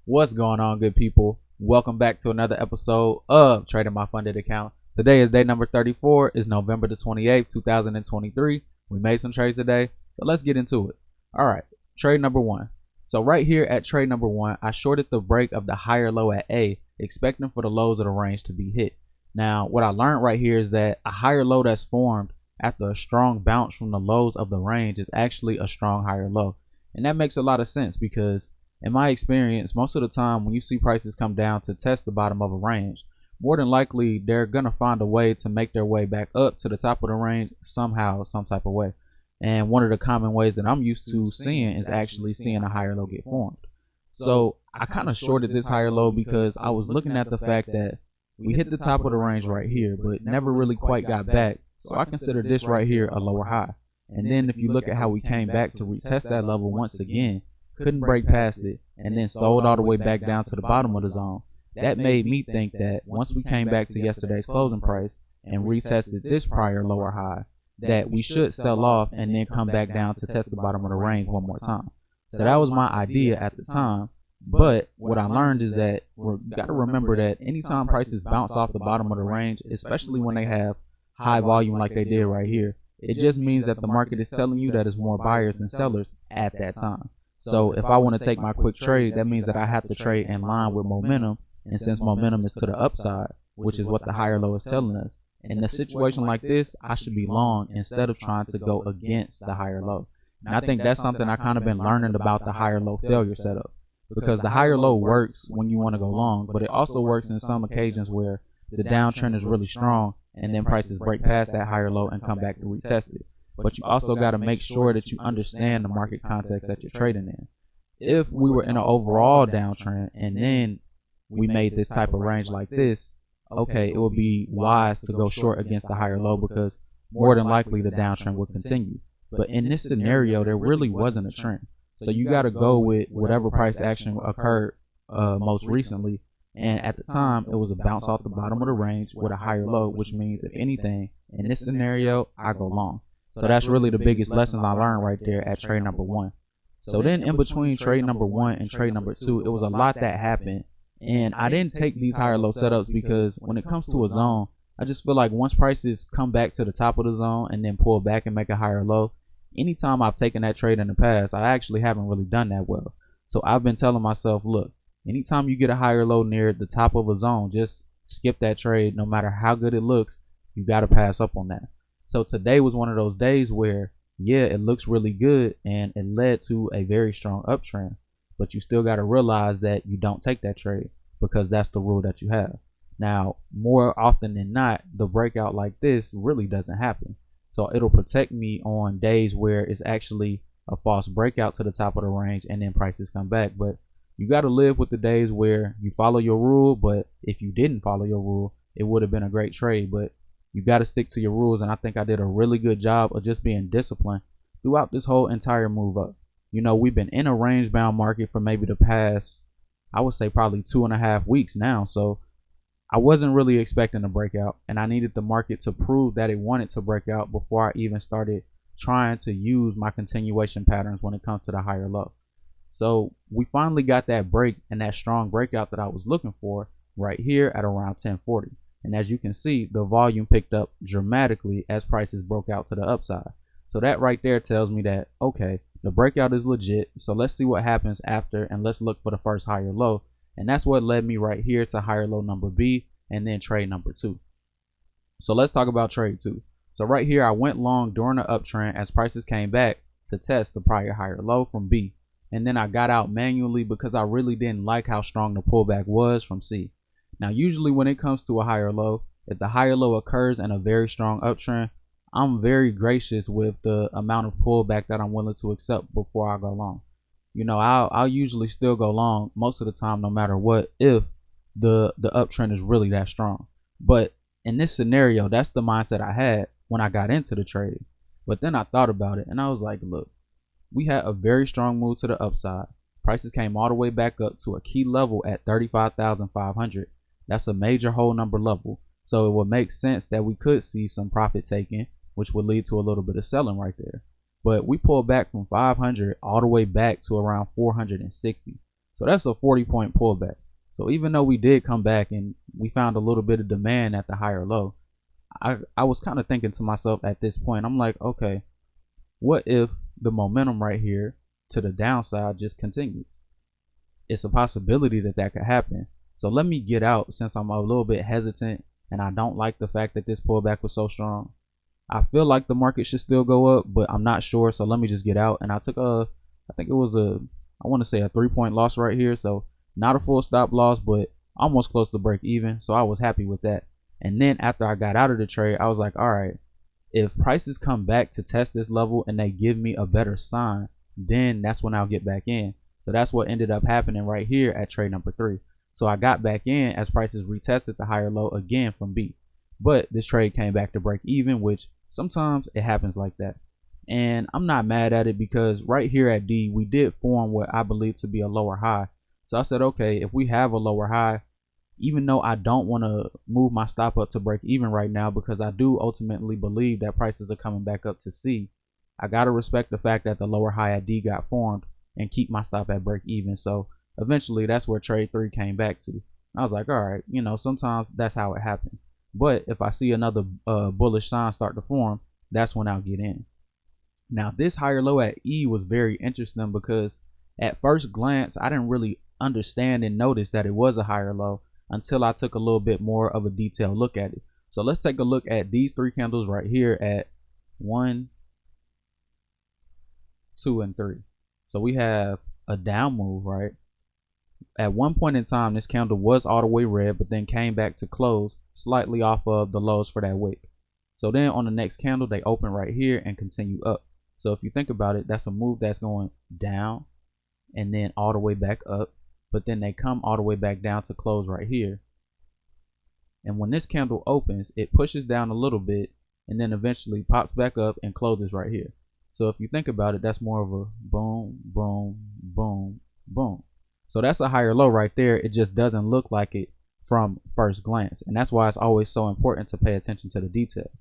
What's going on, good people? Welcome back to another episode of Trading My Funded Account. Today is day number 34. It's November the 28th, 2023. We made some trades today, so let's get into it. All right, trade number one. So right here at trade number one, I shorted the break of the higher low at A, expecting for the lows of the range to be hit. Now, what I learned right here is that a higher low that's formed after a strong bounce from the lows of the range is actually a strong higher low. And that makes a lot of sense because in my experience, most of the time when you see prices come down to test the bottom of a range, more than likely they're going to find a way to make their way back up to the top of the range somehow, some type of way. And one of the common ways that I'm used to seeing is actually seeing a higher low get formed. So I kind of shorted this higher low because I was looking at the fact that we hit the top of the range right here, but never really quite got back. So I consider this right here a lower high. And then if you look at how we came back to retest that level once again, couldn't break past it, and then sold all the way back down to the bottom of the zone. That made me think that once we came back to yesterday's closing price and retested this prior lower high, that we should sell off and then come back down to test the bottom of the range one more time. So that was my idea at the time. But what I learned is that we got to remember that anytime prices bounce off the bottom of the range, especially when they have high volume like they did right here, it just means that the market is telling you that it's more buyers than sellers at that time. So if I want to take my quick trade, that means that I have to trade in line with momentum. And since momentum is to the upside, which is what the higher low is telling us, in a situation like this, I should be long instead of trying to go against the higher low. And I think that's something I kind of been learning about the higher low failure setup, because the higher low works when you want to go long, but it also works in some occasions where the downtrend is really strong and then prices break past that higher low and come back to retest it. But you also got to make sure that you understand the market context that you're trading in. If we were in an overall downtrend and then we made this type of range like this, okay, it would be wise to go short against the higher low because more than likely the downtrend will continue. But in this scenario, there really wasn't a trend. So you got to go with whatever price action occurred most recently. And at the time, it was a bounce off the bottom of the range with a higher low, which means if anything, in this scenario, I go long. So that's really the biggest lesson I learned right there at trade number one. So then in between trade number one and trade number two, it was a lot that happened. And I didn't take these higher low setups because when it comes to a zone, I just feel like once prices come back to the top of the zone and then pull back and make a higher low, anytime I've taken that trade in the past, I actually haven't really done that well. So I've been telling myself, look, anytime you get a higher low near the top of a zone, just skip that trade. No matter how good it looks, you got to pass up on that. So today was one of those days where, yeah, it looks really good and it led to a very strong uptrend, but you still got to realize that you don't take that trade because that's the rule that you have. Now, more often than not, the breakout like this really doesn't happen. So it'll protect me on days where it's actually a false breakout to the top of the range and then prices come back. But you got to live with the days where you follow your rule, but if you didn't follow your rule, it would have been a great trade. But you got to stick to your rules, and I think I did a really good job of just being disciplined throughout this whole entire move up. You know, we've been in a range bound market for maybe the past, I would say probably 2.5 weeks now. So I wasn't really expecting a breakout, and I needed the market to prove that it wanted to break out before I even started trying to use my continuation patterns when it comes to the higher low. So we finally got that break and that strong breakout that I was looking for right here at around 1040. And as you can see, the volume picked up dramatically as prices broke out to the upside. So that right there tells me that, okay, the breakout is legit. So let's see what happens after, and let's look for the first higher low. And that's what led me right here to higher low number B and then trade number two. So let's talk about trade two. So right here, I went long during the uptrend as prices came back to test the prior higher low from B. And then I got out manually because I really didn't like how strong the pullback was from C. Now, usually when it comes to a higher low, if the higher low occurs in a very strong uptrend, I'm very gracious with the amount of pullback that I'm willing to accept before I go long. You know, I'll usually still go long most of the time, no matter what, if the uptrend is really that strong. But in this scenario, that's the mindset I had when I got into the trade. But then I thought about it and I was like, look, we had a very strong move to the upside. Prices came all the way back up to a key level at 35,500. That's a major whole number level. So it would make sense that we could see some profit taking, which would lead to a little bit of selling right there. But we pulled back from 500 all the way back to around 460. So that's a 40-point pullback. So even though we did come back and we found a little bit of demand at the higher low, I was kind of thinking to myself at this point, I'm like, okay, what if the momentum right here to the downside just continues? It's a possibility that that could happen. So let me get out, since I'm a little bit hesitant and I don't like the fact that this pullback was so strong. I feel like the market should still go up, but I'm not sure. So let me just get out. And I took I think it was I want to say a 3-point loss right here. So not a full stop loss, but almost close to break even. So I was happy with that. And then after I got out of the trade, I was like, all right, if prices come back to test this level and they give me a better sign, then that's when I'll get back in. So that's what ended up happening right here at trade number 3. So I got back in as prices retested the higher low again from B. But this trade came back to break even, which sometimes it happens like that. And I'm not mad at it because right here at D, we did form what I believe to be a lower high. So I said, okay, if we have a lower high, even though I don't want to move my stop up to break even right now, because I do ultimately believe that prices are coming back up to C, I got to respect the fact that the lower high at D got formed and keep my stop at break even. So eventually that's where trade 3 came back to. I was like, all right, you know, sometimes that's how it happens. But if I see another bullish sign start to form, that's when I'll get in. Now this higher low at E was very interesting because at first glance, I didn't really understand and notice that it was a higher low until I took a little bit more of a detailed look at it. So let's take a look at these 3 candles right here at 1, 2, and 3. So we have a down move, right? At one point in time, this candle was all the way red, but then came back to close slightly off of the lows for that wick. So then on the next candle, they open right here and continue up. So if you think about it, that's a move that's going down and then all the way back up, but then they come all the way back down to close right here. And when this candle opens, it pushes down a little bit and then eventually pops back up and closes right here. So if you think about it, that's more of a boom, boom, boom, boom. So that's a higher low right there. It just doesn't look like it from first glance. And that's why it's always so important to pay attention to the details.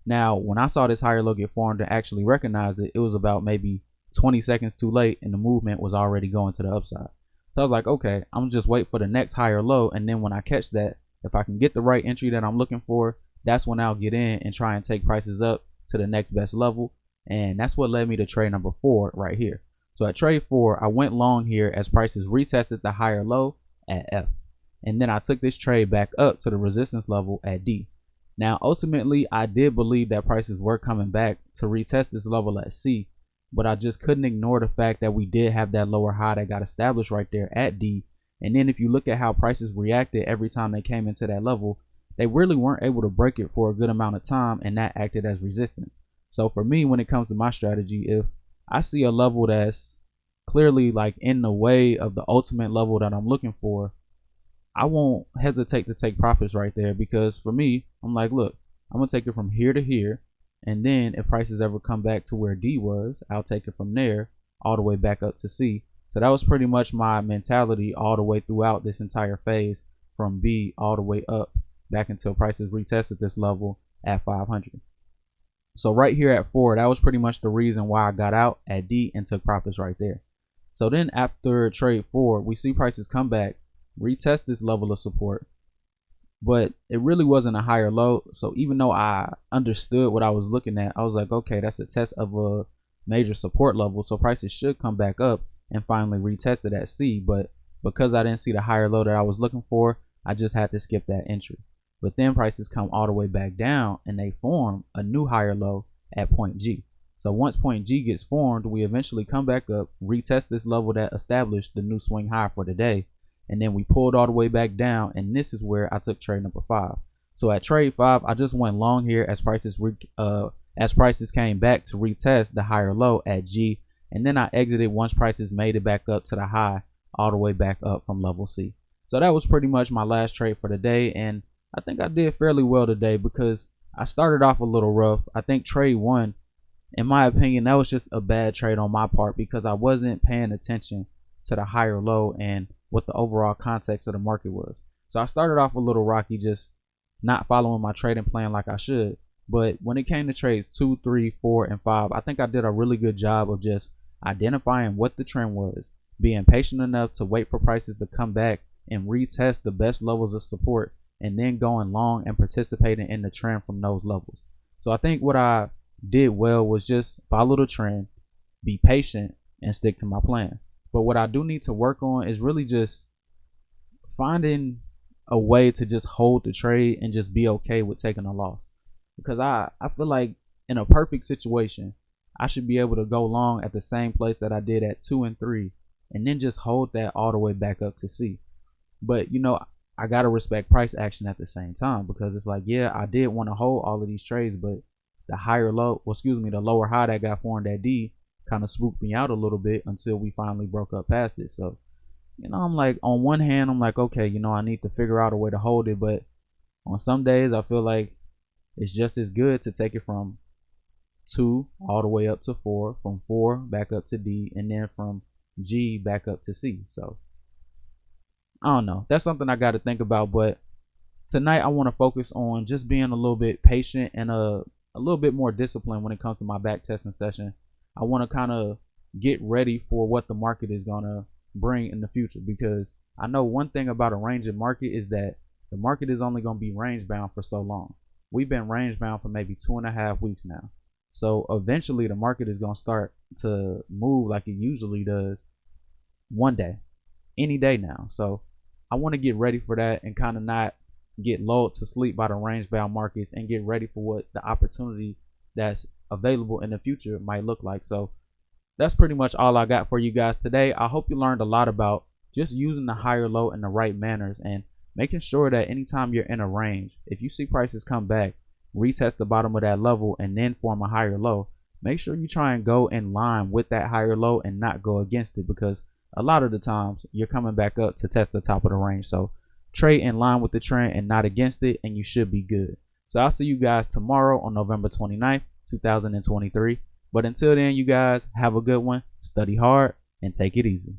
Now, when I saw this higher low get formed and actually recognized it, it was about maybe 20 seconds too late and the movement was already going to the upside. So I was like, okay, I'm just wait for the next higher low. And then when I catch that, if I can get the right entry that I'm looking for, that's when I'll get in and try and take prices up to the next best level. And that's what led me to trade number 4 right here. So at trade 4, I went long here as prices retested the higher low at F. And then I took this trade back up to the resistance level at D. Now, ultimately, I did believe that prices were coming back to retest this level at C, but I just couldn't ignore the fact that we did have that lower high that got established right there at D. And then if you look at how prices reacted every time they came into that level, they really weren't able to break it for a good amount of time, and that acted as resistance. So for me, when it comes to my strategy, if I see a level that's clearly like in the way of the ultimate level that I'm looking for, I won't hesitate to take profits right there, because for me, I'm like, look, I'm gonna take it from here to here, and then if prices ever come back to where D was, I'll take it from there all the way back up to C. So that was pretty much my mentality all the way throughout this entire phase, from B all the way up back until prices retested this level at 500. So right here at 4, that was pretty much the reason why I got out at D and took profits right there. So then after trade 4, we see prices come back, retest this level of support, but it really wasn't a higher low. So even though I understood what I was looking at, I was like, okay, that's a test of a major support level, so prices should come back up and finally retest it at C. But because I didn't see the higher low that I was looking for, I just had to skip that entry. But then prices come all the way back down and they form a new higher low at point G. So once point G gets formed, we eventually come back up, retest this level that established the new swing high for the day, and then we pulled all the way back down, and this is where I took trade number 5. So at trade 5, I just went long here as prices came back to retest the higher low at G, and then I exited once prices made it back up to the high all the way back up from level C. So that was pretty much my last trade for the day, and I think I did fairly well today because I started off a little rough. I think trade 1, in my opinion, that was just a bad trade on my part because I wasn't paying attention to the higher low and what the overall context of the market was. So I started off a little rocky, just not following my trading plan like I should. But when it came to trades 2, 3, 4, and 5, I think I did a really good job of just identifying what the trend was, being patient enough to wait for prices to come back and retest the best levels of support, and then going long and participating in the trend from those levels. So I think what I did well was just follow the trend, be patient, and stick to my plan. But what I do need to work on is really just finding a way to just hold the trade and just be okay with taking a loss. Because I feel like in a perfect situation, I should be able to go long at the same place that I did at 2 and 3, and then just hold that all the way back up to C. But you know, I gotta respect price action at the same time, because it's like, yeah, I did want to hold all of these trades, but the higher low, well, excuse me, the lower high that got formed at D kind of spooked me out a little bit until we finally broke up past it. So, you know, I'm like, on one hand, I'm like, okay, you know, I need to figure out a way to hold it, but on some days I feel like it's just as good to take it from 2 all the way up to 4, from 4 back up to D, and then from G back up to C. So I don't know, that's something I got to think about. But tonight I want to focus on just being a little bit patient and a little bit more disciplined when it comes to my back testing session. I want to kind of get ready for what the market is going to bring in the future, because I know one thing about a ranging market is that the market is only going to be range bound for so long. We've been range bound for maybe 2.5 weeks now. So eventually the market is going to start to move like it usually does one day, any day now. So I want to get ready for that and kind of not get lulled to sleep by the range bound markets, and get ready for what the opportunity that's available in the future might look like. So that's pretty much all I got for you guys today. I hope you learned a lot about just using the higher low in the right manners, and making sure that anytime you're in a range, if you see prices come back, retest the bottom of that level, and then form a higher low, make sure you try and go in line with that higher low and not go against it, because a lot of the times you're coming back up to test the top of the range. So trade in line with the trend and not against it, and you should be good. So I'll see you guys tomorrow on November 29th, 2023. But until then, you guys have a good one, study hard, and take it easy.